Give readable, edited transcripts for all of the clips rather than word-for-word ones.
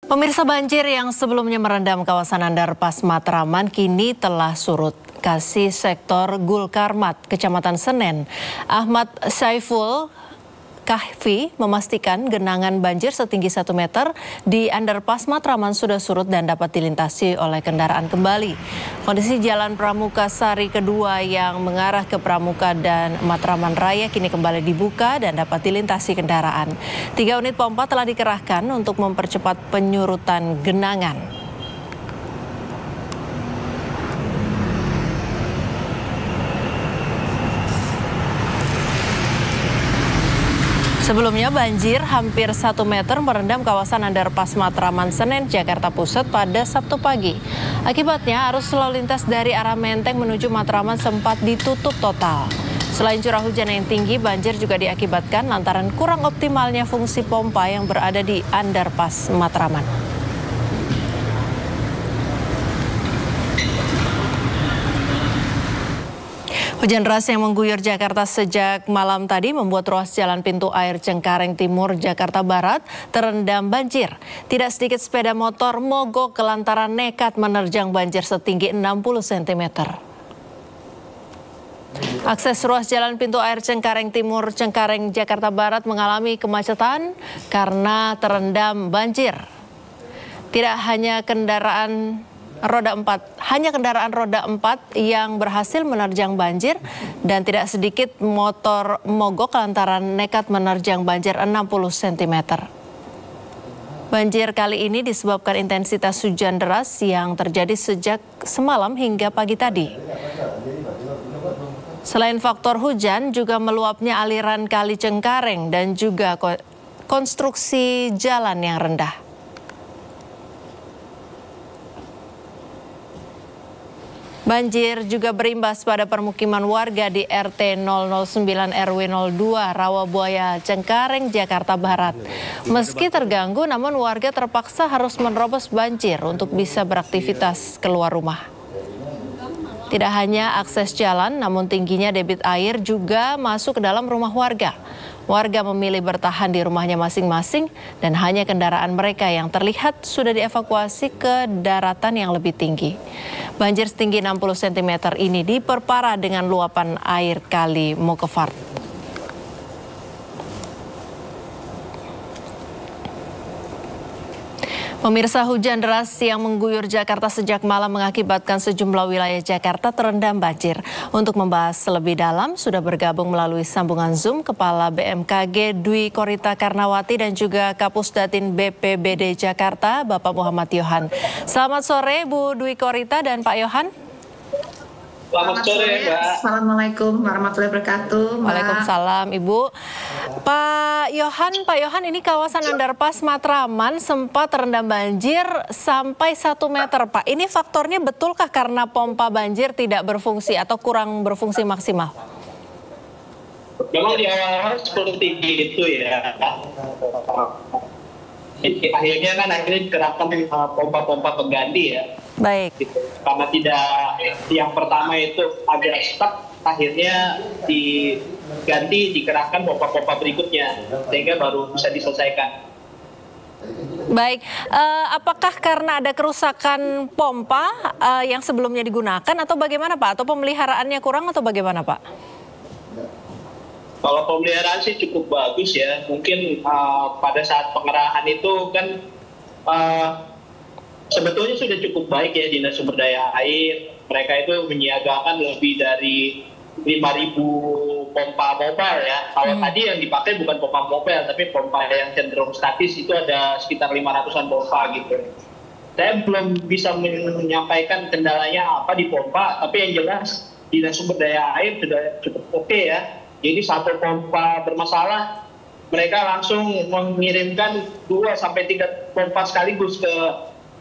Pemirsa, banjir yang sebelumnya merendam kawasan Underpass Matraman kini telah surut. Kasih Sektor Gulkarmat, Kecamatan Senen, Ahmad Saiful Kahfi memastikan genangan banjir setinggi 1 meter di Underpass Matraman sudah surut dan dapat dilintasi oleh kendaraan kembali. Kondisi Jalan Pramuka Sari kedua yang mengarah ke Pramuka dan Matraman Raya kini kembali dibuka dan dapat dilintasi kendaraan. 3 unit pompa telah dikerahkan untuk mempercepat penyurutan genangan. Sebelumnya banjir hampir 1 meter merendam kawasan Underpass Matraman Senen, Jakarta Pusat pada Sabtu pagi. Akibatnya arus lalu lintas dari arah Menteng menuju Matraman sempat ditutup total. Selain curah hujan yang tinggi, banjir juga diakibatkan lantaran kurang optimalnya fungsi pompa yang berada di Underpass Matraman. Hujan deras yang mengguyur Jakarta sejak malam tadi membuat ruas jalan pintu air Cengkareng Timur, Jakarta Barat terendam banjir. Tidak sedikit sepeda motor mogok lantaran nekat menerjang banjir setinggi 60 cm. Akses ruas jalan pintu air Cengkareng Timur, Cengkareng, Jakarta Barat mengalami kemacetan karena terendam banjir. Tidak hanya kendaraan roda 4 yang berhasil menerjang banjir dan tidak sedikit motor mogok lantaran nekat menerjang banjir 60 cm. Banjir kali ini disebabkan intensitas hujan deras yang terjadi sejak semalam hingga pagi tadi. Selain faktor hujan, juga meluapnya aliran Kali Cengkareng dan juga konstruksi jalan yang rendah. Banjir juga berimbas pada permukiman warga di RT 009 RW 02 Rawabuaya, Cengkareng, Jakarta Barat. Meski terganggu, namun warga terpaksa harus menerobos banjir untuk bisa beraktivitas keluar rumah. Tidak hanya akses jalan, namun tingginya debit air juga masuk ke dalam rumah warga. Warga memilih bertahan di rumahnya masing-masing dan hanya kendaraan mereka yang terlihat sudah dievakuasi ke daratan yang lebih tinggi. Banjir setinggi 60 cm ini diperparah dengan luapan air Kali Mokevart. Pemirsa, hujan deras yang mengguyur Jakarta sejak malam mengakibatkan sejumlah wilayah Jakarta terendam banjir. Untuk membahas lebih dalam, sudah bergabung melalui sambungan Zoom Kepala BMKG Dwi Korita Karnawati dan juga Kapusdatin BPBD Jakarta, Bapak Muhammad Yohan. Selamat sore, Bu Dwi Korita dan Pak Yohan. Selamat sore, Mbak. Assalamualaikum warahmatullahi wabarakatuh, Mbak. Waalaikumsalam, Ibu. Pak Yohan, ini kawasan Underpass Matraman sempat terendam banjir sampai 1 meter, Pak. Ini faktornya betulkah karena pompa banjir tidak berfungsi atau kurang berfungsi maksimal? Memang di awal seperti itu ya. Akhirnya dikerahkan pompa-pompa pengganti ya. Baik. Gitu. Karena tidak, yang pertama itu agak stuck, akhirnya dikerahkan pompa-pompa berikutnya sehingga baru bisa diselesaikan. Baik, apakah karena ada kerusakan pompa yang sebelumnya digunakan atau bagaimana, Pak? Atau pemeliharaannya kurang atau bagaimana, Pak? Kalau pemeliharaan sih cukup bagus ya. Mungkin pada saat pengerahan itu kan sebetulnya sudah cukup baik ya Dinas Sumber Daya Air. Mereka itu menyiagakan lebih dari 5.000 pompa mobile ya. Kalau tadi yang dipakai bukan pompa mobile, tapi pompa yang cenderung statis itu ada sekitar 500-an pompa gitu. Saya belum bisa menyampaikan kendalanya apa di pompa, tapi yang jelas Dinas Sumber Daya Air sudah cukup oke ya. Jadi satu pompa bermasalah, mereka langsung mengirimkan 2-3 pompa sekaligus ke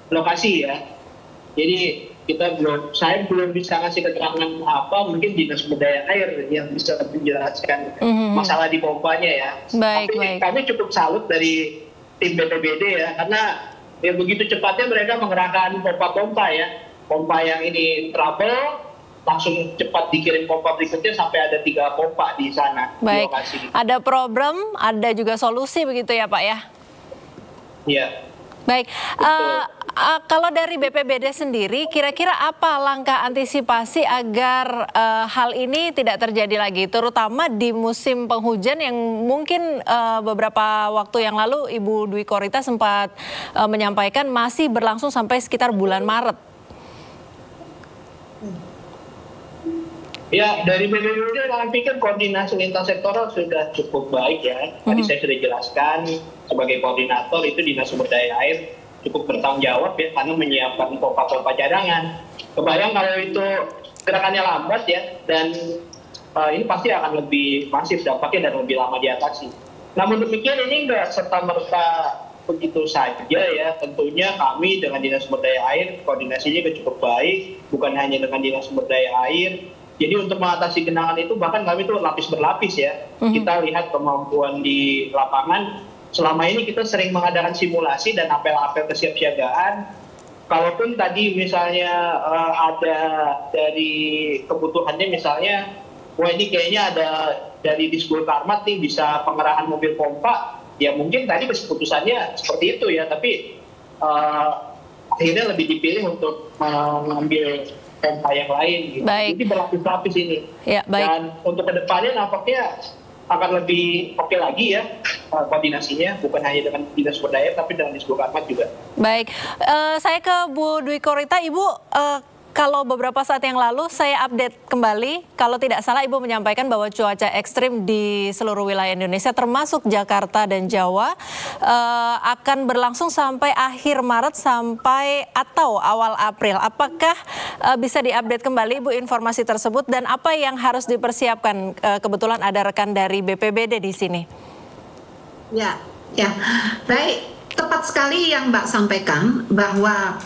lokasi ya. Jadi saya belum bisa ngasih keterangan apa, mungkin Dinas Sumber Daya Air yang bisa menjelaskan masalah di pompanya ya. Tapi kami cukup salut dari tim BPBD ya, karena ya begitu cepatnya mereka mengerahkan pompa-pompa ya. Pompa yang ini trouble, langsung cepat dikirim pompa berikutnya sampai ada 3 pompa di sana. Baik, di lokasi. Ada problem, ada juga solusi begitu ya Pak ya? Iya. Baik, kalau dari BPBD sendiri, kira-kira apa langkah antisipasi agar hal ini tidak terjadi lagi, terutama di musim penghujan yang mungkin beberapa waktu yang lalu Ibu Dwi Korita sempat menyampaikan masih berlangsung sampai sekitar bulan Maret. Ya, dari BPBD kami pikir koordinasi lintas sektoral sudah cukup baik ya. Tadi saya sudah jelaskan, sebagai koordinator itu Dinas Sumber Daya Air cukup bertanggung jawab ya, karena menyiapkan pompa-pompa cadangan. Kebayang kalau itu gerakannya lambat ya, dan ini pasti akan lebih masif dampaknya dan lebih lama diatasi. Namun demikian ini enggak serta-merta begitu saja ya. Tentunya kami dengan Dinas Sumber Daya Air koordinasinya cukup baik, bukan hanya dengan Dinas Sumber Daya Air. Jadi untuk mengatasi genangan itu bahkan kami tuh lapis berlapis ya. Kita lihat kemampuan di lapangan. Selama ini kita sering mengadakan simulasi dan apel-apel kesiapsiagaan. Kalaupun tadi misalnya ada dari kebutuhannya misalnya, wah ini kayaknya ada dari Disbul Karmat nih bisa pengerahan mobil pompa, ya mungkin tadi keputusannya seperti itu ya, tapi akhirnya lebih dipilih untuk mengambil pompa yang lain gitu. Jadi berlapis-lapis ini. Ya, baik. Dan untuk kedepannya nampaknya akan lebih oke lagi ya koordinasinya, bukan hanya dengan Dinas Sumber Daya tapi dengan Disbul Karmat juga. Baik, saya ke Bu Dwi Korita. Ibu, kalau beberapa saat yang lalu saya update kembali, kalau tidak salah Ibu menyampaikan bahwa cuaca ekstrim di seluruh wilayah Indonesia termasuk Jakarta dan Jawa akan berlangsung sampai akhir Maret sampai atau awal April. Apakah bisa diupdate kembali Ibu informasi tersebut dan apa yang harus dipersiapkan? Kebetulan ada rekan dari BPBD di sini. Ya, baik, tepat sekali yang Mbak sampaikan bahwa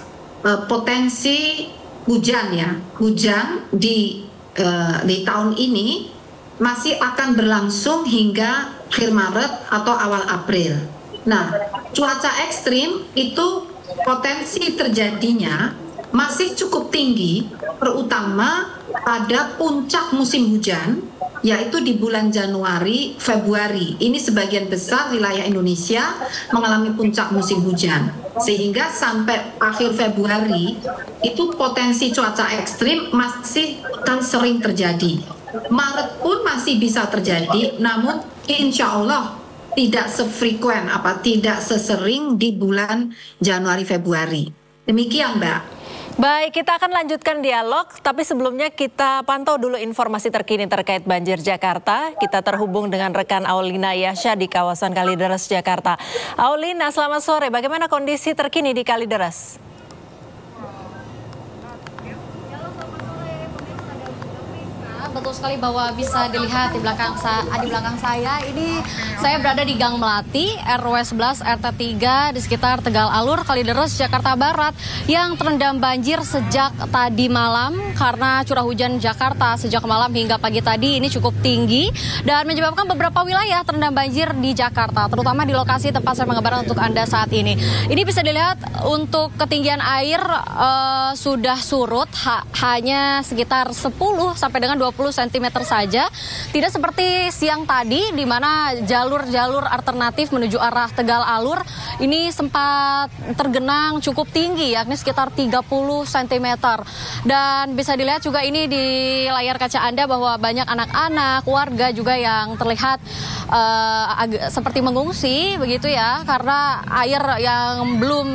potensi hujan di tahun ini masih akan berlangsung hingga akhir Maret atau awal April. Nah, cuaca ekstrim itu potensi terjadinya masih cukup tinggi, terutama pada puncak musim hujan, yaitu di bulan Januari, Februari. Ini sebagian besar wilayah Indonesia mengalami puncak musim hujan. Sehingga sampai akhir Februari, itu potensi cuaca ekstrim masih akan sering terjadi. Maret pun masih bisa terjadi, namun insya Allah tidak sefrekuen, tidak sesering di bulan Januari, Februari. Demikian, Mbak. Baik, kita akan lanjutkan dialog, tapi sebelumnya kita pantau dulu informasi terkini terkait banjir Jakarta. Kita terhubung dengan rekan Aulina Yasha di kawasan Kalideres, Jakarta. Aulina, selamat sore. Bagaimana kondisi terkini di Kalideres? Betul sekali bahwa bisa dilihat di belakang saya ini saya berada di Gang Melati RW 11 RT 3 di sekitar Tegal Alur, Kalideres, Jakarta Barat yang terendam banjir sejak tadi malam karena curah hujan Jakarta sejak malam hingga pagi tadi ini cukup tinggi dan menyebabkan beberapa wilayah terendam banjir di Jakarta, terutama di lokasi tempat saya mengabarkan untuk Anda saat ini. Ini bisa dilihat untuk ketinggian air sudah surut hanya sekitar 10 sampai dengan 20 cm saja. Tidak seperti siang tadi di mana jalur-jalur alternatif menuju arah Tegal Alur ini sempat tergenang cukup tinggi, yakni sekitar 30 cm. Dan bisa dilihat juga ini di layar kaca Anda bahwa banyak anak-anak, warga juga yang terlihat seperti mengungsi begitu ya, karena air yang belum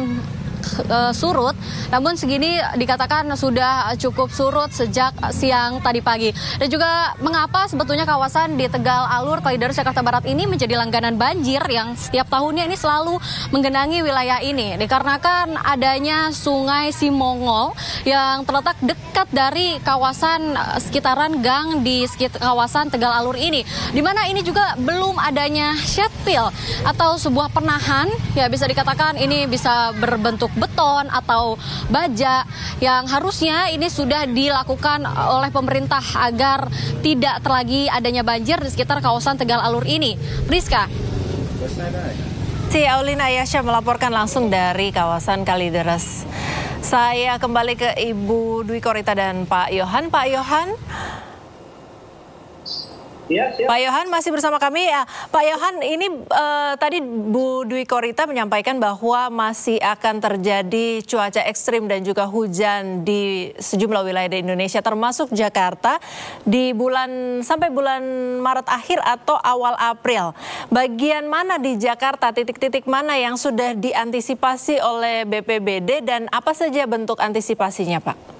surut, namun segini dikatakan sudah cukup surut sejak siang tadi pagi. Dan juga mengapa sebetulnya kawasan di Tegal Alur, Kalideres, Jakarta Barat ini menjadi langganan banjir yang setiap tahunnya ini selalu menggenangi wilayah ini, dikarenakan adanya Sungai Simongol yang terletak dekat dari kawasan sekitaran gang di sekitar kawasan Tegal Alur ini, di mana ini juga belum adanya shed-fill atau sebuah penahan, ya bisa dikatakan ini bisa berbentuk beton atau baja yang harusnya ini sudah dilakukan oleh pemerintah agar tidak lagi adanya banjir di sekitar kawasan Tegal Alur ini. Priska. Aulina Yasha melaporkan langsung dari kawasan Kalideres. Saya kembali ke Ibu Dwi Korita dan Pak Yohan. Pak Yohan. Ya, siap. Pak Yohan masih bersama kami ya. Pak Yohan, ini tadi Bu Dwi Korita menyampaikan bahwa masih akan terjadi cuaca ekstrim dan juga hujan di sejumlah wilayah di Indonesia, termasuk Jakarta sampai bulan Maret akhir atau awal April. Bagian mana di Jakarta, titik-titik mana yang sudah diantisipasi oleh BPBD dan apa saja bentuk antisipasinya, Pak?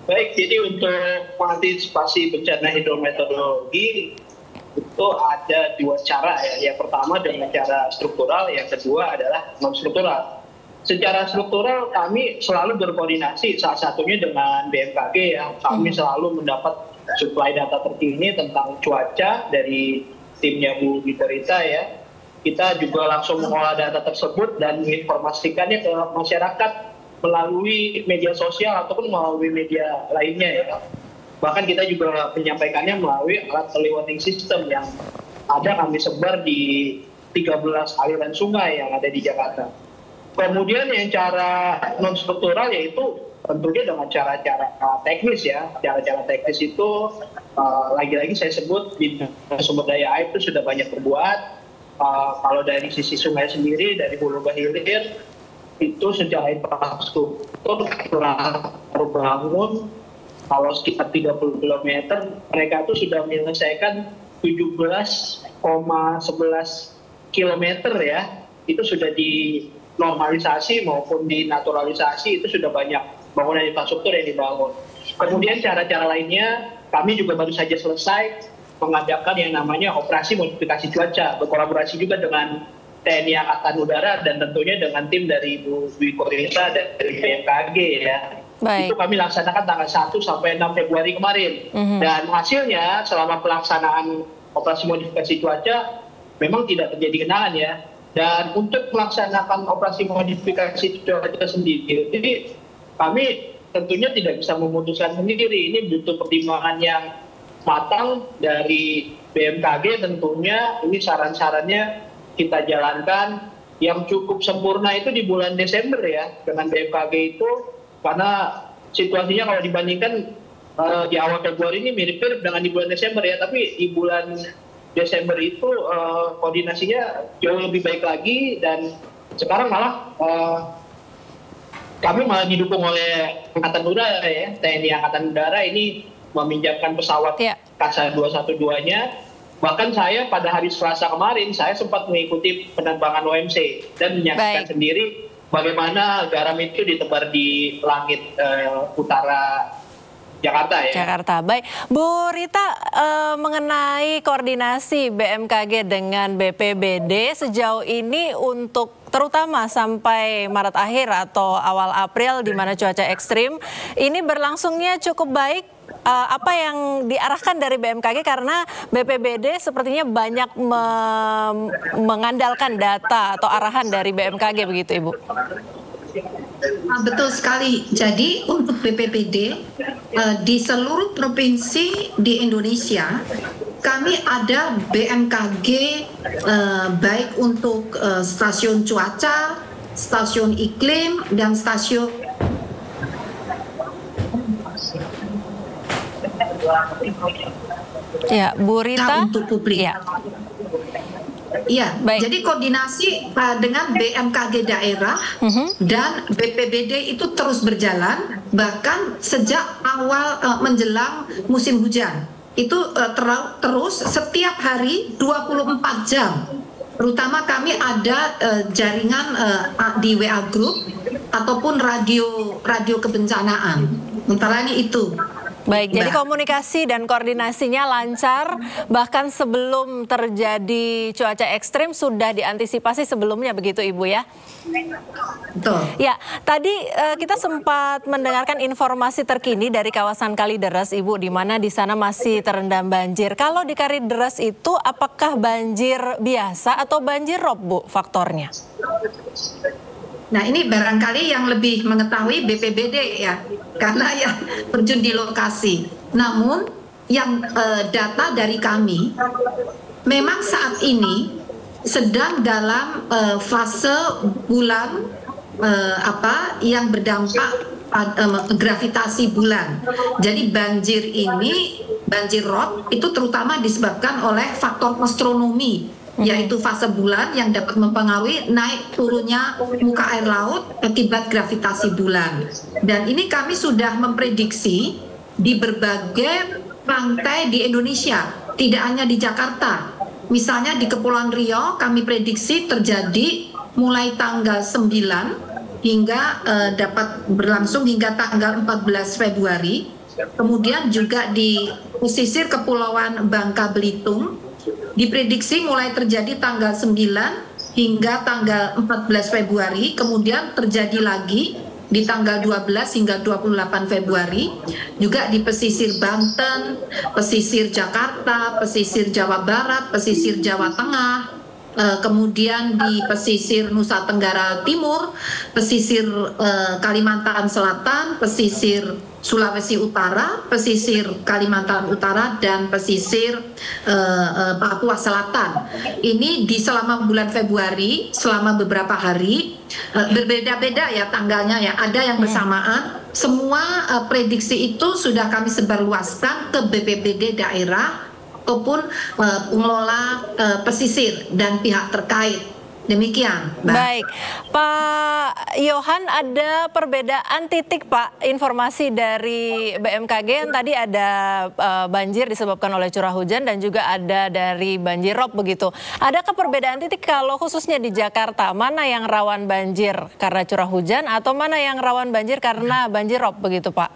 Baik, jadi untuk mengantisipasi bencana hidrometeorologi itu ada dua cara ya. Yang pertama dengan cara struktural, yang kedua adalah non struktural. Secara struktural kami selalu berkoordinasi, salah satunya dengan BMKG ya. Kami selalu mendapat suplai data terkini tentang cuaca dari timnya Bu Dwi Korita ya. Kita juga langsung mengolah data tersebut dan menginformasikannya ke masyarakat melalui media sosial ataupun melalui media lainnya ya. Bahkan kita juga menyampaikannya melalui alat early warning system yang ada kami sebar di 13 aliran sungai yang ada di Jakarta. Kemudian yang cara non struktural yaitu tentunya dengan cara-cara teknis ya. Cara-cara teknis itu lagi-lagi saya sebut di sumber daya air itu sudah banyak berbuat. Kalau dari sisi sungai sendiri, dari hulu ke hilir, itu secara infrastruktur baru bangun kalau sekitar 30 km, mereka itu sudah menyelesaikan 17,11 km ya. Itu sudah dinormalisasi maupun dinaturalisasi, itu sudah banyak bangunan infrastruktur yang dibangun. Kemudian cara-cara lainnya, kami juga baru saja selesai mengadakan yang namanya operasi modifikasi cuaca, berkolaborasi juga dengan TNI Angkatan Udara dan tentunya dengan tim dari Bu Dwi Korita dan dari BMKG ya. Baik. Itu kami laksanakan tanggal 1 sampai 6 Februari kemarin. Dan hasilnya selama pelaksanaan operasi modifikasi cuaca memang tidak terjadi genangan ya. Dan untuk melaksanakan operasi modifikasi cuaca sendiri, jadi kami tentunya tidak bisa memutuskan sendiri. Ini butuh pertimbangan yang matang dari BMKG tentunya. Ini saran-sarannya kita jalankan. Yang cukup sempurna itu di bulan Desember ya dengan BMKG itu, karena situasinya kalau dibandingkan di awal Februari ini mirip-mirip dengan di bulan Desember ya, tapi di bulan Desember itu koordinasinya jauh lebih baik lagi. Dan sekarang malah kami malah didukung oleh Angkatan Udara ya, TNI Angkatan Udara ini meminjamkan pesawat Kasa 212-nya. Bahkan saya pada hari Selasa kemarin, saya sempat mengikuti penerbangan OMC dan menyaksikan sendiri bagaimana garam itu ditebar di langit utara Jakarta ya. Jakarta, baik. Bu Rita, mengenai koordinasi BMKG dengan BPBD sejauh ini untuk terutama sampai Maret akhir atau awal April di mana cuaca ekstrim, ini berlangsungnya cukup baik. Apa yang diarahkan dari BMKG, karena BPBD sepertinya banyak mengandalkan data atau arahan dari BMKG begitu Ibu? Betul sekali. Jadi untuk BPBD di seluruh provinsi di Indonesia kami ada BMKG baik untuk stasiun cuaca, stasiun iklim dan stasiun ya, Bu Rita untuk publik. Ya. Iya, jadi koordinasi dengan BMKG daerah dan BPBD itu terus berjalan, bahkan sejak awal menjelang musim hujan. Itu terus setiap hari 24 jam. Terutama kami ada jaringan di WA Group ataupun radio kebencanaan. Antara lain itu. Baik, jadi komunikasi dan koordinasinya lancar, bahkan sebelum terjadi cuaca ekstrim sudah diantisipasi sebelumnya begitu Ibu ya? Betul. Ya, tadi kita sempat mendengarkan informasi terkini dari kawasan Kalideres Ibu, di mana di sana masih terendam banjir. Kalau di Kalideres itu apakah banjir biasa atau banjir rob Bu faktornya? Nah ini barangkali yang lebih mengetahui BPBD ya, karena yang terjun di lokasi. Namun yang data dari kami, memang saat ini sedang dalam fase bulan yang berdampak gravitasi bulan. Jadi banjir ini banjir rob itu terutama disebabkan oleh faktor astronomi, yaitu fase bulan yang dapat mempengaruhi naik turunnya muka air laut akibat gravitasi bulan. Dan ini kami sudah memprediksi di berbagai pantai di Indonesia, tidak hanya di Jakarta. Misalnya di Kepulauan Riau kami prediksi terjadi mulai tanggal 9 hingga dapat berlangsung hingga tanggal 14 Februari. Kemudian juga di pesisir Kepulauan Bangka Belitung diprediksi mulai terjadi tanggal 9 hingga tanggal 14 Februari, kemudian terjadi lagi di tanggal 12 hingga 28 Februari, juga di pesisir Banten, pesisir Jakarta, pesisir Jawa Barat, pesisir Jawa Tengah, kemudian di pesisir Nusa Tenggara Timur, pesisir Kalimantan Selatan, pesisir Sulawesi Utara, pesisir Kalimantan Utara, dan pesisir Papua Selatan. Ini di selama bulan Februari, selama beberapa hari, berbeda-beda ya tanggalnya ya, ada yang bersamaan. Semua prediksi itu sudah kami sebarluaskan ke BPBD daerah ataupun pengelola pesisir dan pihak terkait. Demikian, Mbak. Baik, Pak Yohan, ada perbedaan titik, Pak, informasi dari BMKG yang tadi ada banjir disebabkan oleh curah hujan dan juga ada dari banjir rob begitu. Adakah perbedaan titik kalau khususnya di Jakarta, mana yang rawan banjir karena curah hujan atau mana yang rawan banjir karena banjir rob begitu, Pak?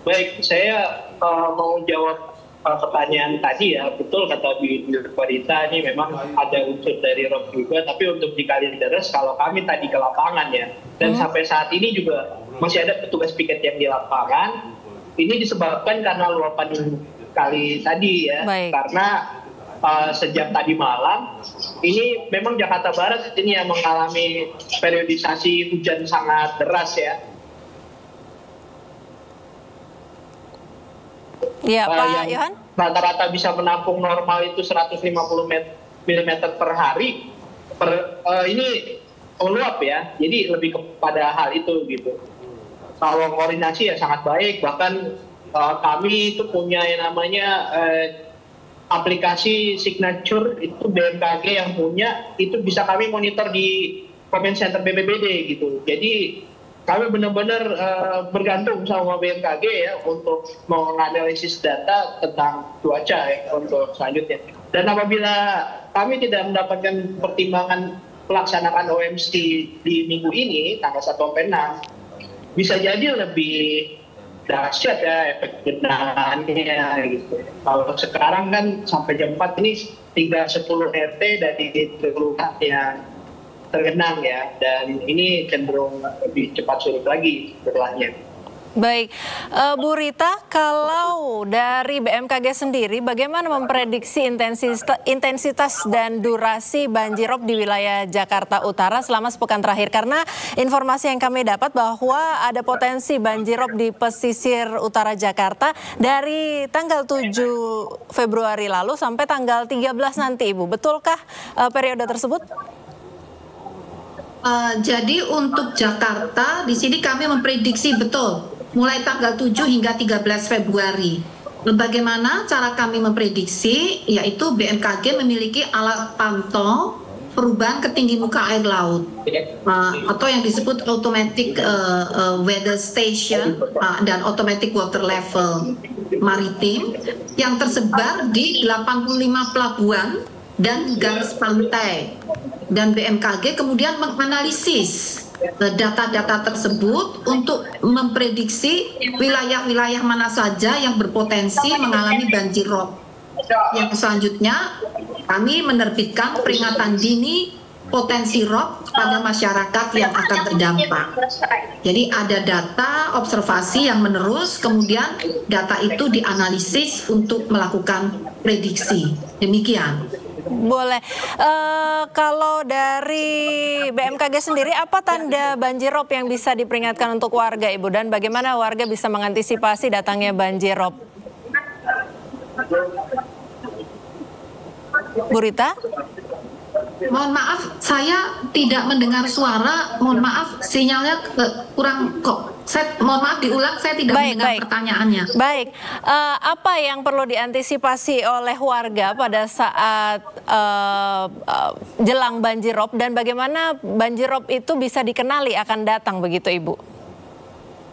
Baik, saya mau jawab pertanyaan tadi ya. Betul kata Bu Rita, ini memang ada unsur dari rob juga, tapi untuk di Kalideres kalau kami tadi ke lapangan ya, dan sampai saat ini juga masih ada petugas piket yang di lapangan. Ini disebabkan karena luapan kali tadi ya. Baik. Karena sejak tadi malam ini memang Jakarta Barat ini yang mengalami periodisasi hujan sangat deras ya. Iya, Pak Yohan. Rata-rata bisa menampung normal itu 150 mm per hari. Ini meluap ya, jadi lebih kepada hal itu gitu. Kalau koordinasi ya sangat baik, bahkan kami itu punya yang namanya aplikasi signature, itu BMKG yang punya, itu bisa kami monitor di comment center BPBD gitu. Jadi kami benar-benar bergantung sama BMKG ya untuk menganalisis data tentang cuaca ya untuk selanjutnya. Dan apabila kami tidak mendapatkan pertimbangan pelaksanaan OMC di minggu ini, tanggal 1 sampai 6, bisa jadi lebih dahsyat ya efek genangannya gitu. Kalau sekarang kan sampai jam 4 ini tinggal 10 RT dari kelurahan yang tergenang ya, dan ini cenderung lebih cepat surut lagi setelahnya. Baik, Bu Rita, kalau dari BMKG sendiri bagaimana memprediksi intensitas dan durasi banjirop di wilayah Jakarta Utara selama sepekan terakhir? Karena informasi yang kami dapat bahwa ada potensi banjirop di pesisir utara Jakarta dari tanggal 7 Februari lalu sampai tanggal 13 nanti, Ibu. Betulkah periode tersebut? Jadi untuk Jakarta di sini kami memprediksi betul mulai tanggal 7 hingga 13 Februari. Bagaimana cara kami memprediksi? Yaitu BMKG memiliki alat pantau perubahan ketinggian muka air laut atau yang disebut automatic weather station dan automatic water level maritim yang tersebar di 85 pelabuhan dan garis pantai. Dan BMKG kemudian menganalisis data-data tersebut untuk memprediksi wilayah-wilayah mana saja yang berpotensi mengalami banjir rob. Yang selanjutnya kami menerbitkan peringatan dini potensi rob pada masyarakat yang akan terdampak. Jadi ada data observasi yang menerus, kemudian data itu dianalisis untuk melakukan prediksi. Demikian. Boleh. Kalau dari BMKG sendiri, apa tanda banjirop yang bisa diperingatkan untuk warga, Ibu? Dan bagaimana warga bisa mengantisipasi datangnya banjirop? Bu Rita? Mohon maaf, saya tidak mendengar suara. Mohon maaf, sinyalnya kurang kok. Mohon maaf diulang, saya tidak mendengar pertanyaannya. Baik, apa yang perlu diantisipasi oleh warga pada saat jelang banjirop dan bagaimana banjirop itu bisa dikenali akan datang begitu Ibu?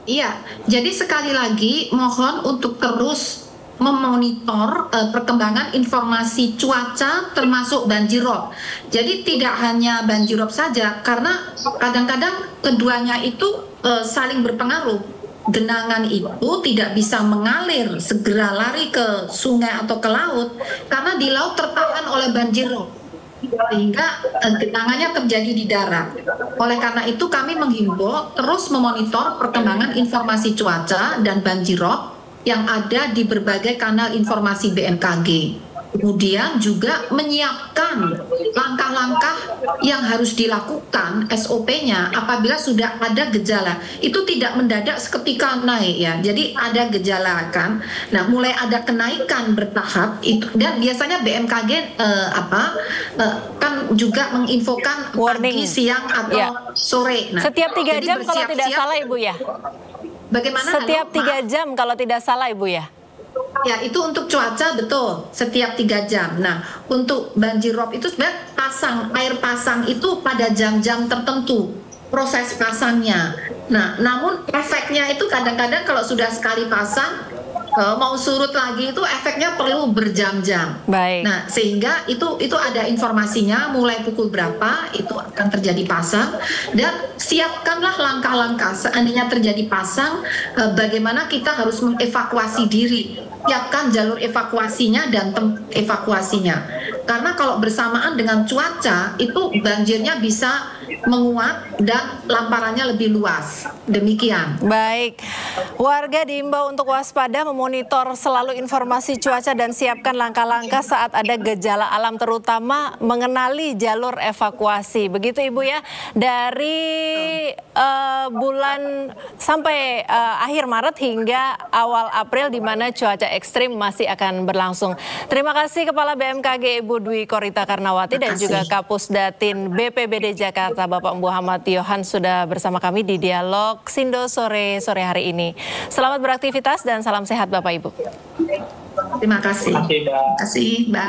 Iya, jadi sekali lagi mohon untuk terus memonitor perkembangan informasi cuaca termasuk banjirop. Jadi tidak hanya banjirop saja, karena kadang-kadang keduanya itu saling berpengaruh. Genangan itu tidak bisa mengalir segera lari ke sungai atau ke laut karena di laut tertahan oleh banjirop, sehingga genangannya terjadi di darat. Oleh karena itu kami menghimbau terus memonitor perkembangan informasi cuaca dan banjirop yang ada di berbagai kanal informasi BMKG. Kemudian juga menyiapkan langkah-langkah yang harus dilakukan SOP-nya apabila sudah ada gejala. Itu tidak mendadak seketika naik ya. Jadi ada gejala kan. Nah, mulai ada kenaikan bertahap itu, dan biasanya BMKG kan juga menginfokan pagi, siang atau sore. Nah, setiap 3 jam kalau tidak salah Ibu ya. Bagaimana? Setiap 3 jam kalau tidak salah Ibu ya? Ya, itu untuk cuaca betul, setiap 3 jam. Nah, untuk banjirop itu sebenarnya air pasang itu pada jam-jam tertentu, proses pasangnya. Nah, namun efeknya itu kadang-kadang kalau sudah sekali pasang, mau surut lagi itu efeknya perlu berjam-jam. Baik. Nah, sehingga itu ada informasinya mulai pukul berapa itu akan terjadi pasang, dan siapkanlah langkah-langkah seandainya terjadi pasang, bagaimana kita harus mengevakuasi diri. Siapkan jalur evakuasinya dan tempat evakuasinya. Karena kalau bersamaan dengan cuaca itu banjirnya bisa menguat dan lamparannya lebih luas. Demikian. Baik, warga diimbau untuk waspada, memonitor selalu informasi cuaca dan siapkan langkah-langkah saat ada gejala alam, terutama mengenali jalur evakuasi. Begitu Ibu ya, dari bulan sampai akhir Maret hingga awal April di mana cuaca ekstrim masih akan berlangsung. Terima kasih Kepala BMKG Ibu Dwi Korita Karnawati dan juga Kapusdatin BPBD Jakarta Bapak Muhammad Yohan sudah bersama kami di Dialog Sindo sore hari ini. Selamat beraktivitas dan salam sehat Bapak Ibu. Terima kasih. Terima kasih Mbak.